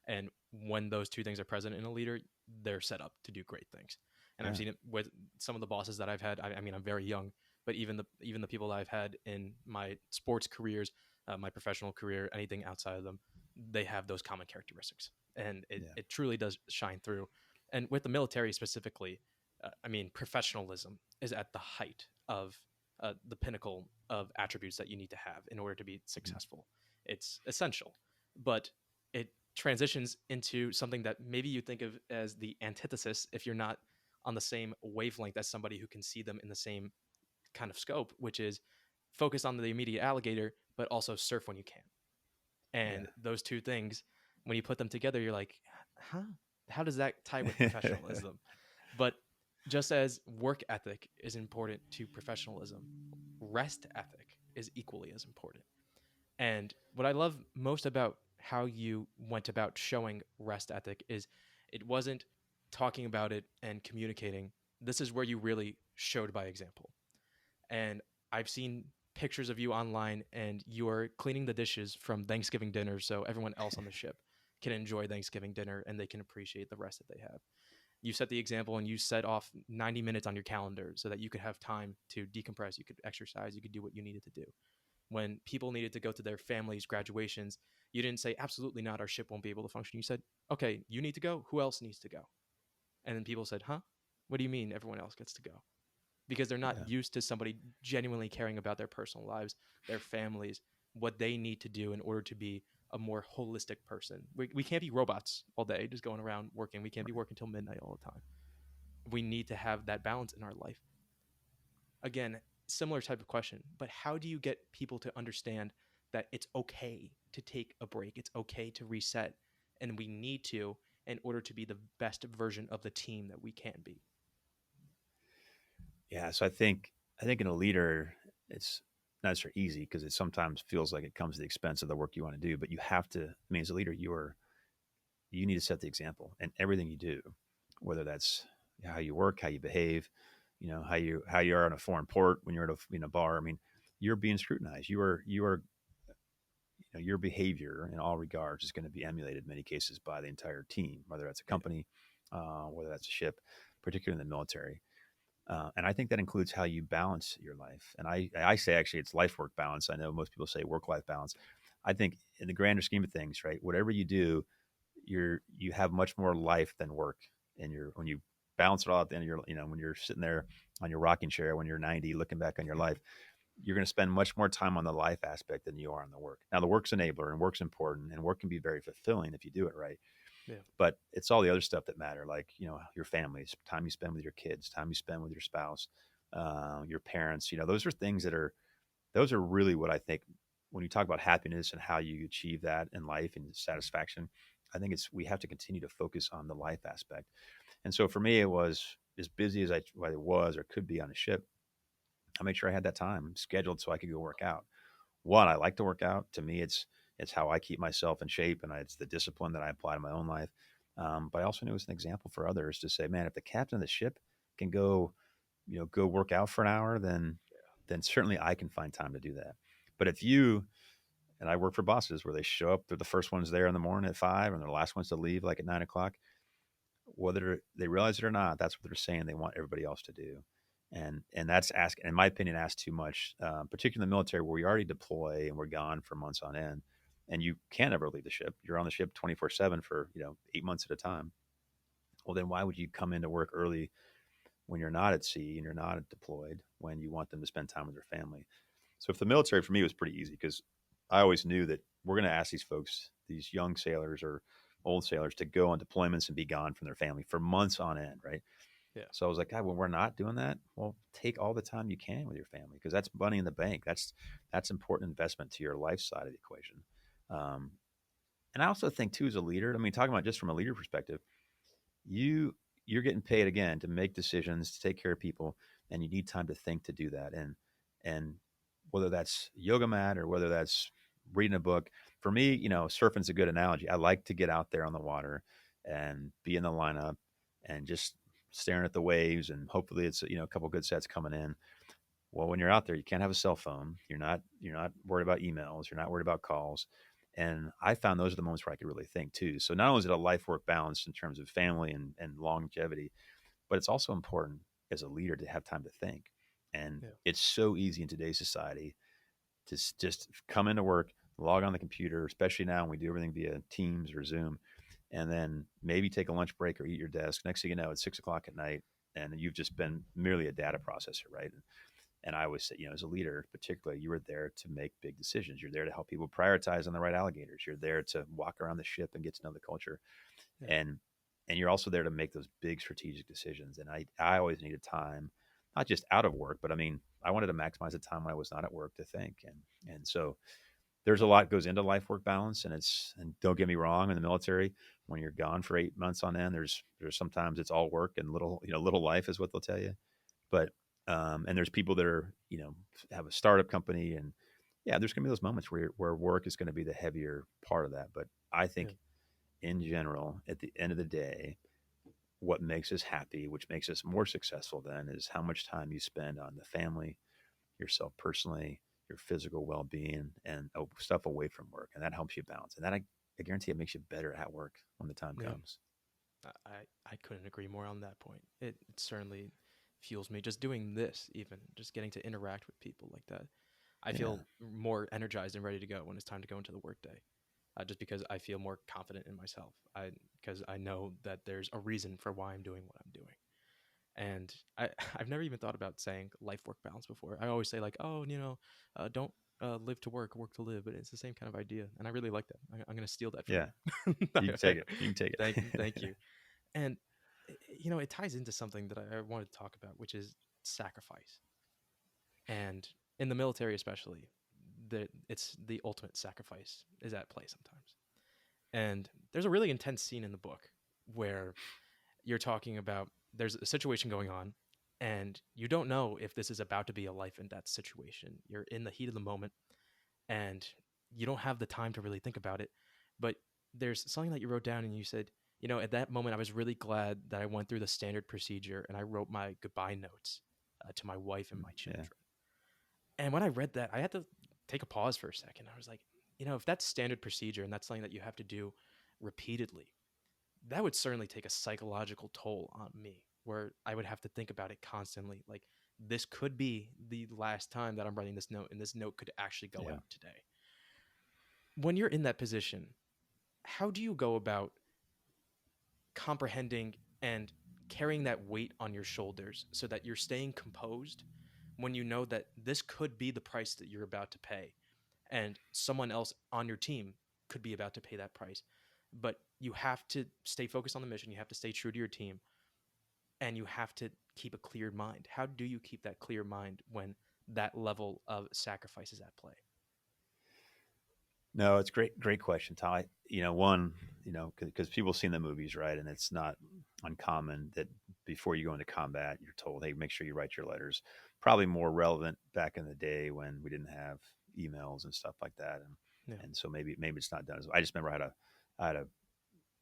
And when those 2 things are present in a leader, they're set up to do great things. And Yeah. I've seen it with some of the bosses that I've had. I mean, I'm very young, but even the people that I've had in my sports careers, my professional career, anything outside of them, they have those common characteristics, and Yeah. it truly does shine through. And with the military specifically, I mean, professionalism is at the height of the pinnacle of attributes that you need to have in order to be Mhm. successful. It's essential, but it transitions into something that maybe you think of as the antithesis if you're not on the same wavelength as somebody who can see them in the same kind of scope, which is focus on the immediate alligator, but also surf when you can. And those two things, when you put them together, you're like, huh? How does that tie with Yeah. professionalism? But just as work ethic is important to professionalism, rest ethic is equally as important. And what I love most about how you went about showing rest ethic is it wasn't talking about it and communicating. This is where you really showed by example. And I've seen pictures of you online and you are cleaning the dishes from Thanksgiving dinner so everyone else on the ship can enjoy Thanksgiving dinner and they can appreciate the rest that they have. You set the example and you set off 90 minutes on your calendar so that you could have time to decompress, you could exercise, you could do what you needed to do. When people needed to go to their families' graduations, you didn't say, absolutely not, our ship won't be able to function. You said, okay, you need to go. Who else needs to go? And then people said, huh? What do you mean everyone else gets to go? Because they're not Yeah. used to somebody genuinely caring about their personal lives, their families, what they need to do in order to be a more holistic person. We can't be robots all day just going around working. We can't be Right. working till midnight all the time. We need to have that balance in our life. Again, similar type of question, but how do you get people to understand that it's okay to take a break? It's okay to reset, and we need to in order to be the best version of the team that we can be. Yeah. So I think in a leader, it's not so easy because it sometimes feels like it comes at the expense of the work you want to do. But you have to. I mean, as a leader, you need to set the example in everything you do, whether that's how you work, how you behave, how you are in a foreign port when you're at a bar. I mean, you're being scrutinized. You are your behavior in all regards is going to be emulated in many cases by the entire team, whether that's a Yeah. company, whether that's a ship, particularly in the military. And I think that includes how you balance your life. And I say actually it's life work balance. I know most people say work life balance. I think in the grander scheme of things, right, whatever you do, you have much more life than work. And when you balance it all at the end of when you're sitting there on your rocking chair when you're 90, looking back on your life, you're going to spend much more time on the life aspect than you are on the work. Now, the work's enabler and work's important, and work can be very fulfilling if you do it right. Yeah. But it's all the other stuff that matter, like your families, time you spend with your kids, time you spend with your spouse, your parents. Those are things those are really what I think when you talk about happiness and how you achieve that in life and satisfaction. I think we have to continue to focus on the life aspect. And so for me, it was as busy as I was or could be on a ship. I made sure I had that time scheduled so I could go work out. One, I like to work out. To me, it's how I keep myself in shape, and it's the discipline that I apply to my own life. But I also knew it was an example for others to say, man, if the captain of the ship can go work out for an hour, then certainly I can find time to do that. But if you and I work for bosses where they show up, they're the first ones there in the morning at 5, and they're the last ones to leave like at 9 o'clock. Whether they realize it or not, that's what they're saying they want everybody else to do. And that's in my opinion, asked too much, particularly in the military where we already deploy and we're gone for months on end, and you can't ever leave the ship. You're on the ship 24/7 for 8 months at a time. Well, then why would you come into work early when you're not at sea and you're not deployed when you want them to spend time with their family? So, if the military for me was pretty easy because I always knew that we're going to ask these folks, these young sailors or old sailors, to go on deployments and be gone from their family for months on end, right? Yeah. So I was like, God, when we're not doing that, well, take all the time you can with your family because that's money in the bank. That's important investment to your life side of the equation. Um, and I also think too, as a leader, I mean, talking about just from a leader perspective, you you're getting paid again to make decisions, to take care of people, and you need time to think to do that. And whether that's yoga mat or whether that's reading a book, for me, surfing's a good analogy. I like to get out there on the water and be in the lineup and just staring at the waves, and hopefully it's a couple good sets coming in. Well, when you're out there, you can't have a cell phone. You're not worried about emails. You're not worried about calls. And I found those are the moments where I could really think too. So not only is it a life work balance in terms of family and longevity, but it's also important as a leader to have time to think. And Yeah. it's so easy in today's society just come into work, log on the computer, especially now when we do everything via Teams or Zoom, and then maybe take a lunch break or eat your desk. Next thing you know, it's 6 o'clock at night, and you've just been merely a data processor, right? And I always say, as a leader, particularly, you are there to make big decisions. You're there to help people prioritize on the right alligators. You're there to walk around the ship and get to know the culture, Yeah. and you're also there to make those big strategic decisions. And I always needed time, not just out of work, but I mean, I wanted to maximize the time when I was not at work to think. And so there's a lot goes into life work balance, and don't get me wrong, in the military, when you're gone for 8 months on end, there's sometimes it's all work and little life is what they'll tell you. But and there's people that are have a startup company, and yeah, there's gonna be those moments where work is going to be the heavier part of that. But I Yeah. think in general, at the end of the day, what makes us happy, which makes us more successful, then is how much time you spend on the family, yourself personally, your physical well-being, and stuff away from work, and that helps you balance. And that I guarantee it makes you better at work when the time Yeah. comes. I couldn't agree more on that point. It certainly fuels me just doing this, even just getting to interact with people like that. I Yeah, feel more energized and ready to go when it's time to go into the workday. Just because I feel more confident in myself. Because I know that there's a reason for why I'm doing what I'm doing. And I've never even thought about saying life work balance before. I always say like, oh, don't live to work, work to live. But it's the same kind of idea, and I really like that. I'm gonna steal that from yeah, you. you can take it. You can take Thank it. you. And it ties into something that I wanted to talk about, which is sacrifice. And in the military, especially, it's the ultimate sacrifice is at play sometimes. And there's a really intense scene in the book where you're talking about there's a situation going on, and you don't know if this is about to be a life and death situation. You're in the heat of the moment, and you don't have the time to really think about it. But there's something that you wrote down, and you said, at that moment, I was really glad that I went through the standard procedure and I wrote my goodbye notes to my wife and my Yeah. children. And when I read that, I had to take a pause for a second. I was like, if that's standard procedure and that's something that you have to do repeatedly, that would certainly take a psychological toll on me where I would have to think about it constantly. Like, this could be the last time that I'm writing this note, and this note could actually go Yeah. out today. When you're in that position, how do you go about comprehending and carrying that weight on your shoulders so that you're staying composed when you know that this could be the price that you're about to pay and someone else on your team could be about to pay that price? But you have to stay focused on the mission, you have to stay true to your team, and you have to keep a clear mind. How do you keep that clear mind when that level of sacrifice is at play? No, it's great question, Tom. One, because people have seen the movies, right? And it's not uncommon that before you go into combat, you're told, hey, make sure you write your letters. Probably more relevant back in the day when we didn't have emails and stuff like that. Yeah. And so maybe it's not done. I just remember I had a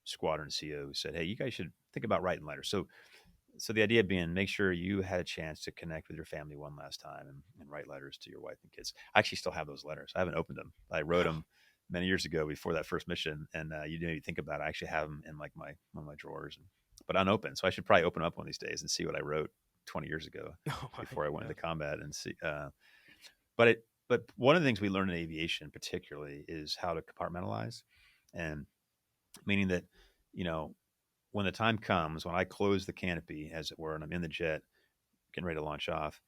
squadron CO who said, hey, you guys should think about writing letters. So the idea being, make sure you had a chance to connect with your family one last time, and write letters to your wife and kids. I actually still have those letters. I haven't opened them. I wrote them many years ago before that first mission, and you didn't even think about it. I actually have them in like one of my drawers, but unopened. So I should probably open them up one of these days and see what I wrote 20 years ago Oh my, before I went yeah. into combat and see. But one of the things we learn in aviation, particularly, is how to compartmentalize, and meaning that you know when the time comes, when I close the canopy, as it were, and I'm in the jet, getting ready to launch off,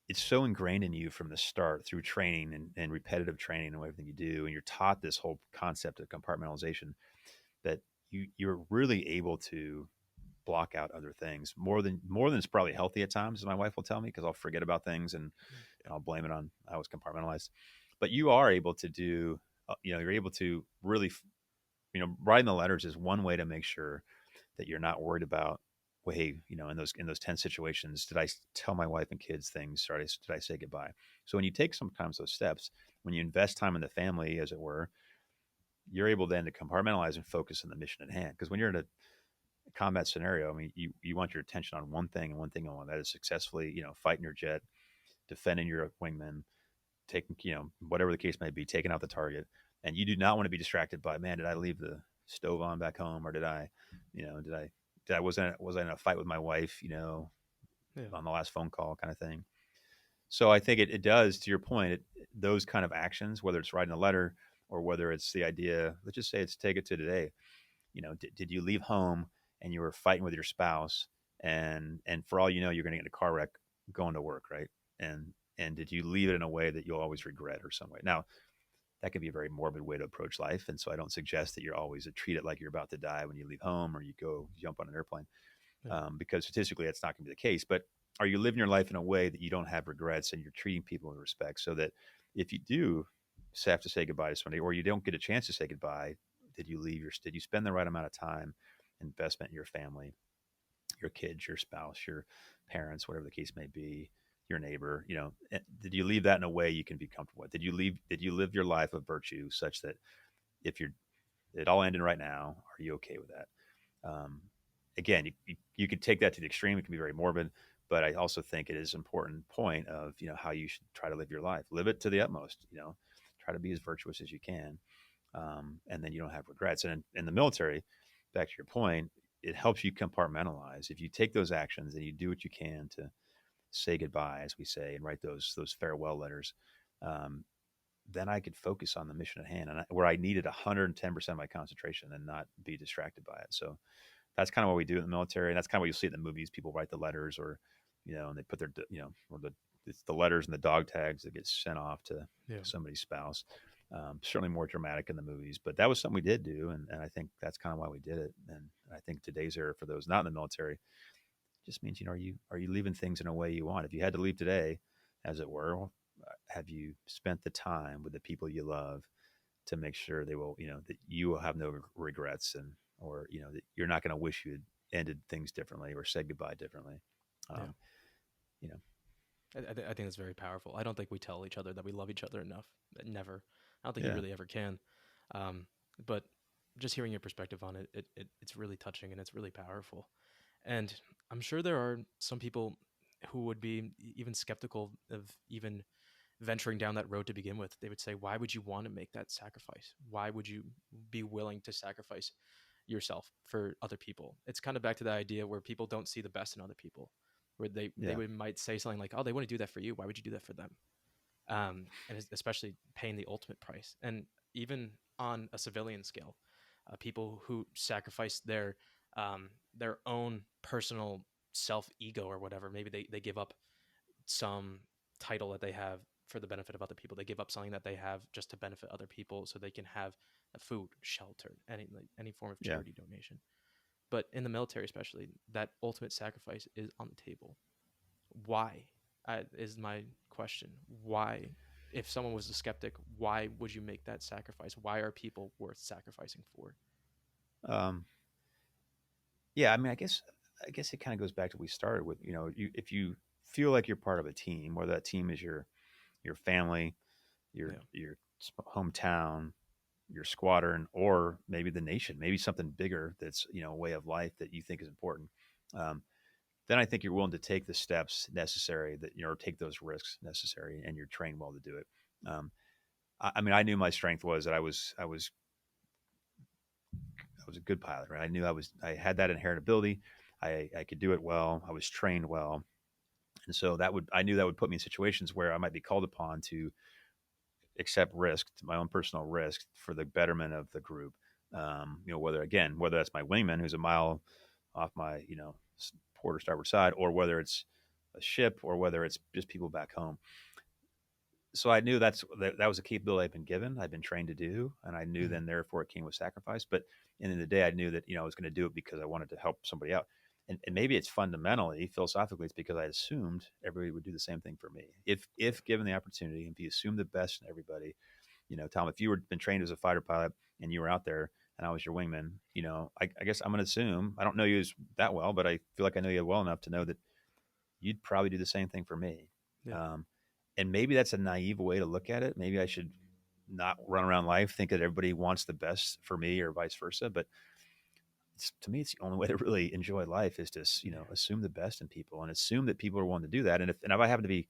it's so ingrained in you from the start through training and repetitive training and everything you do. And you're taught this whole concept of compartmentalization that you're really able to block out other things more than it's probably healthy at times, as my wife will tell me, because I'll forget about things and I'll blame it on I was compartmentalized. But you are able to do, you're able to really, writing the letters is one way to make sure that you're not worried about, well, hey, in those tense situations, did I tell my wife and kids things, or did I say goodbye? So when you take sometimes those steps, when you invest time in the family, as it were, you're able then to compartmentalize and focus on the mission at hand. Because when you're in a combat scenario, I mean, you want your attention on one thing and one thing only. That is successfully, fighting your jet, defending your wingman, taking, whatever the case may be, taking out the target. And you do not want to be distracted by, man, did I leave the stove on back home, or did I, was I in a fight with my wife, Yeah. on the last phone call, kind of thing. So I think it does, to your point, those kind of actions, whether it's writing a letter or whether it's the idea, let's just say it's take it to today. Did you leave home and you were fighting with your spouse, and for all you know, you're going to get in a car wreck going to work, right? And did you leave it in a way that you'll always regret or some way? Now, that can be a very morbid way to approach life. And so I don't suggest that you're always treat it like you're about to die when you leave home or you go jump on an airplane, Yeah. because statistically that's not going to be the case. But are you living your life in a way that you don't have regrets and you're treating people with respect, so that if you do have to say goodbye to somebody or you don't get a chance to say goodbye, did you spend the right amount of time, investment in your family, your kids, your spouse, your parents, whatever the case may be, your neighbor, did you leave that in a way you can be comfortable with? Did you live your life of virtue such that if it all ended right now, are you okay with that? Um, Again, you could take that to the extreme. It can be very morbid, but I also think it is an important point of, how you should try to live your life, live it to the utmost, try to be as virtuous as you can. And then you don't have regrets. And in the military, back to your point, it helps you compartmentalize. If you take those actions and you do what you can to say goodbye, as we say, and write those farewell letters, um, then I could focus on the mission at hand, and where I needed 110% of my concentration and not be distracted by it. So that's kind of what we do in the military, and that's kind of what you see in the movies. People write the letters, or and they put their or it's the letters and the dog tags that get sent off to Yeah. somebody's spouse. Certainly more dramatic in the movies, but that was something we did do, and I think that's kind of why we did it. And I think today's era for those not in the military just means, are you leaving things in a way you want? If you had to leave today, as it were, have you spent the time with the people you love to make sure they will, that you will have no regrets, and or that you're not going to wish you had ended things differently or said goodbye differently. Yeah. Um, you know, I think it's very powerful. I don't think we tell each other that we love each other enough. Never. I don't think you yeah, really ever can. Um, but just hearing your perspective on it, it's really touching and it's really powerful. And I'm sure there are some people who would be even skeptical of even venturing down that road to begin with. They would say, why would you want to make that sacrifice? Why would you be willing to sacrifice yourself for other people? It's kind of back to the idea where people don't see the best in other people, where they yeah, might say something like, oh, they want to do that for you. Why would you do that for them? And especially paying the ultimate price. And even on a civilian scale, people who sacrifice their own personal self ego or whatever. Maybe they give up some title that they have for the benefit of other people. They give up something that they have just to benefit other people, so they can have food, shelter, any form of yeah. charity donation. But in the military, especially, that ultimate sacrifice is on the table. Why? Is my question. Why? If someone was a skeptic, why would you make that sacrifice? Why are people worth sacrificing for? Um, yeah. I mean, I guess it kind of goes back to what we started with. If you feel like you're part of a team, whether that team is your family, your Yeah, hometown, your squadron, or maybe the nation, maybe something bigger that's a way of life that you think is important. Um, then I think you're willing to take the steps necessary, that take those risks necessary, and you're trained well to do it. Um, I mean, I knew my strength was that I was a good pilot, right? I had that inherent ability. I could do it well. I was trained well, and so I knew that would put me in situations where I might be called upon to accept risk, my own personal risk, for the betterment of the group. Whether that's my wingman who's a mile off my port or starboard side, or whether it's a ship, or whether it's just people back home. So I knew that was a capability I've been given, I've been trained to do, and I knew mm, then therefore it came with sacrifice. But in the end of the day, I knew that I was going to do it because I wanted to help somebody out. And maybe it's fundamentally, philosophically, it's because I assumed everybody would do the same thing for me. If given the opportunity, if you assume the best in everybody, Tom, if you were been trained as a fighter pilot and you were out there and I was your wingman, I guess I'm going to assume, I don't know you that well, but I feel like I know you well enough to know that you'd probably do the same thing for me. yeah, Um, and maybe that's a naive way to look at it. Maybe I should not run around life thinking that everybody wants the best for me or vice versa. But to me, it's the only way to really enjoy life is to, yeah, assume the best in people and assume that people are willing to do that. And if I happen to be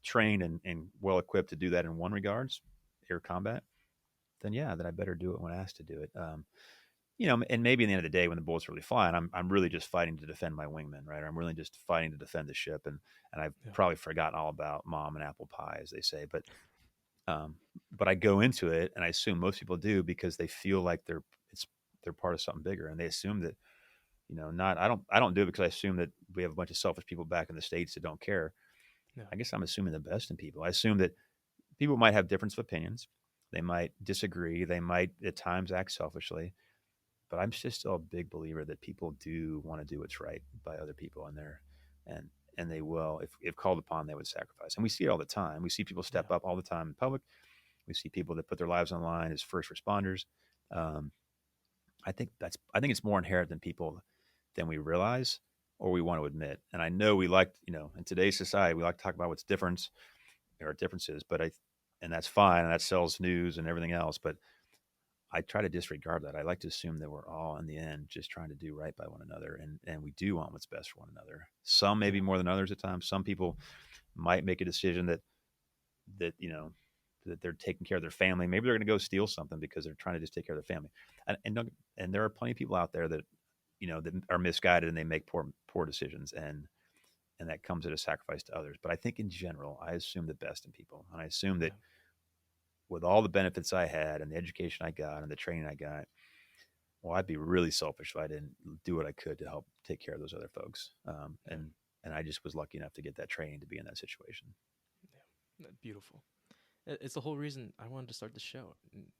trained and well equipped to do that in one regards, air combat, then yeah, then I better do it when asked to do it. and maybe in the end of the day, when the bullets are really flying, I'm really just fighting to defend my wingman, right? I'm really just fighting to defend the ship, and I've Yeah. probably forgotten all about mom and apple pie, as they say. Um, but I go into it, and I assume most people do because they feel like they're part of something bigger, and they assume that not I don't do it because I assume that we have a bunch of selfish people back in the States that don't care. Yeah. I guess I'm assuming the best in people. I assume that people might have difference of opinions, they might disagree, they might at times act selfishly, but I'm just still a big believer that people do want to do what's right by other people, and and they will, if called upon, they would sacrifice. And we see it all the time. We see people step Yeah. up all the time in public. We see people that put their lives on the line as first responders. Um, I think it's more inherent than people than we realize or we want to admit. And I know we like, in today's society, we like to talk about what's different or differences, and that's fine, and that sells news and everything else. But I try to disregard that. I like to assume that we're all in the end just trying to do right by one another, and we do want what's best for one another. Some maybe Yeah. more than others at times. Some people might make a decision that they're taking care of their family. Maybe they're going to go steal something because they're trying to just take care of their family. And there are plenty of people out there that that are misguided and they make poor decisions, and that comes at a sacrifice to others. But I think in general, I assume the best in people, and I assume that Yeah. with all the benefits I had and the education I got and the training I got, well, I'd be really selfish if I didn't do what I could to help take care of those other folks. Yeah. And I just was lucky enough to get that training to be in that situation. Yeah. Beautiful. It's the whole reason I wanted to start the show.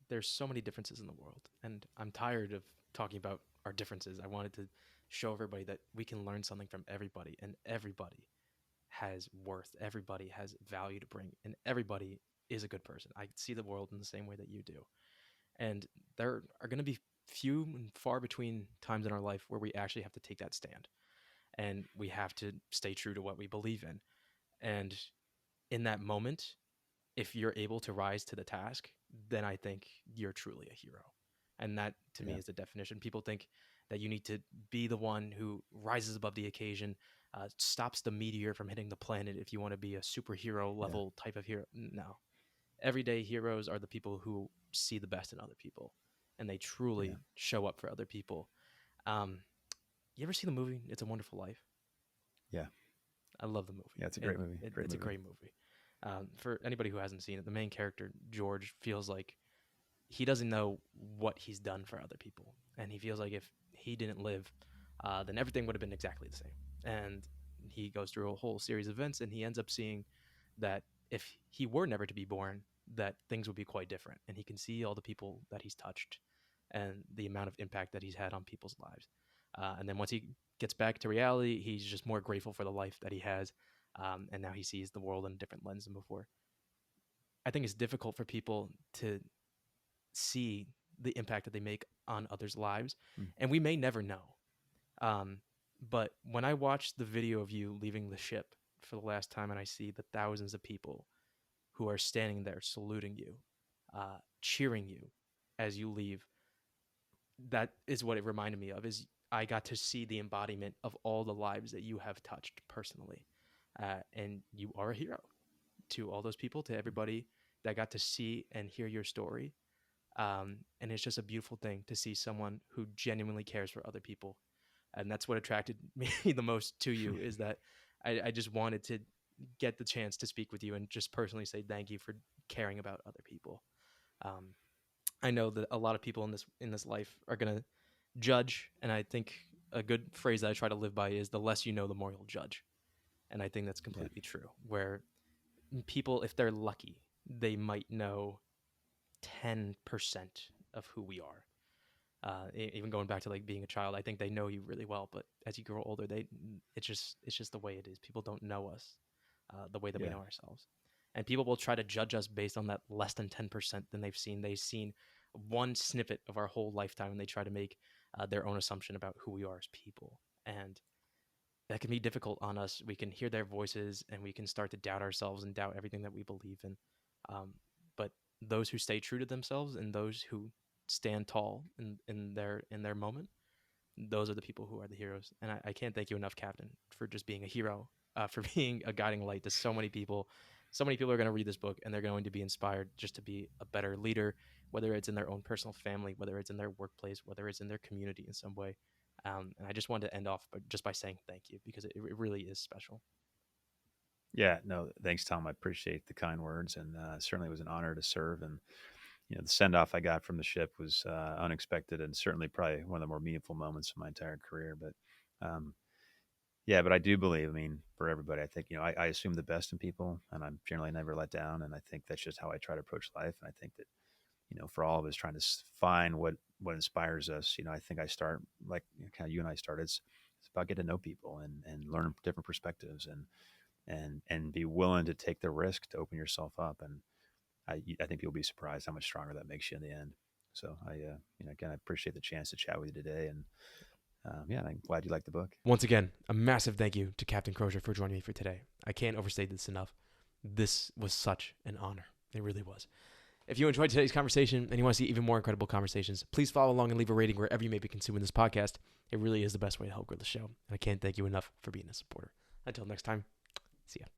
There's so many differences in the world, and I'm tired of talking about our differences. I wanted to show everybody that we can learn something from everybody, and everybody has worth. Everybody has value to bring, and everybody is a good person. I see the world in the same way that you do. And there are going to be few and far between times in our life where we actually have to take that stand, and we have to stay true to what we believe in. And in that moment, if you're able to rise to the task, then I think you're truly a hero. And that to me Yeah, is the definition. People think that you need to be the one who rises above the occasion, stops the meteor from hitting the planet if you want to be a superhero yeah, level type of hero. No. Everyday heroes are the people who see the best in other people and they yeah, truly show up for other people. Um, you ever see the movie It's a Wonderful Life? yeah, I love the movie, yeah. It's a great and movie. Great it's a movie. great movie. For anybody who hasn't seen it, the main character George feels like he doesn't know what he's done for other people, and he feels like if he didn't live, then everything would have been exactly the same. And he goes through a whole series of events, and he ends up seeing that if he were never to be born, that things would be quite different, and he can see all the people that he's touched and the amount of impact that he's had on people's lives. And then once he gets back to reality, he's just more grateful for the life that he has, and now he sees the world in a different lens than before. I think it's difficult for people to see the impact that they make on others' lives, Mm. and we may never know. Um, but when I watch the video of you leaving the ship for the last time, and I see the thousands of people who are standing there saluting you, cheering you as you leave, that is what it reminded me of. Is I got to see the embodiment of all the lives that you have touched personally, and you are a hero to all those people, to everybody that got to see and hear your story. And it's just a beautiful thing to see someone who genuinely cares for other people, and that's what attracted me the most to you. Is that I just wanted to get the chance to speak with you and just personally say thank you for caring about other people. Um, I know that a lot of people in this life are gonna judge, and I think a good phrase that I try to live by is the less you know, the more you'll judge. And I think that's Yeah, completely true. Where people, if they're lucky, they might know 10% of who we are. Even going back to like being a child, I think they know you really well, but as you grow older, it's just the way it is. People don't know us the way that we yeah, know ourselves, and people will try to judge us based on that less than 10% than they've seen. They've seen one snippet of our whole lifetime, and they try to make their own assumption about who we are as people, and that can be difficult on us. We can hear their voices, and we can start to doubt ourselves and doubt everything that we believe in. But those who stay true to themselves and those who stand tall in their moment, those are the people who are the heroes. And I can't thank you enough, Captain, for just being a hero, for being a guiding light to so many people. So many people are going to read this book and they're going to be inspired just to be a better leader, whether it's in their own personal family, whether it's in their workplace, whether it's in their community in some way. And I just wanted to end off just by saying thank you, because it really is special. Yeah, no, thanks, Tom. I appreciate the kind words, and certainly it was an honor to serve. And the send off I got from the ship was unexpected, and certainly probably one of the more meaningful moments of my entire career. But um, yeah, but I do believe, I mean, for everybody, I think I assume the best in people, and I'm generally never let down. And I think that's just how I try to approach life. And I think that for all of us trying to find what inspires us, I think I start like kind of you and I started. It's about getting to know people and learn different perspectives and be willing to take the risk to open yourself up. And I think you'll be surprised how much stronger that makes you in the end. So again, I appreciate the chance to chat with you today, and yeah, I'm glad you liked the book. Once again, a massive thank you to Captain Crozier for joining me for today. I can't overstate this enough. This was such an honor. It really was. If you enjoyed today's conversation and you want to see even more incredible conversations, please follow along and leave a rating wherever you may be consuming this podcast. It really is the best way to help grow the show. And I can't thank you enough for being a supporter. Until next time, see ya.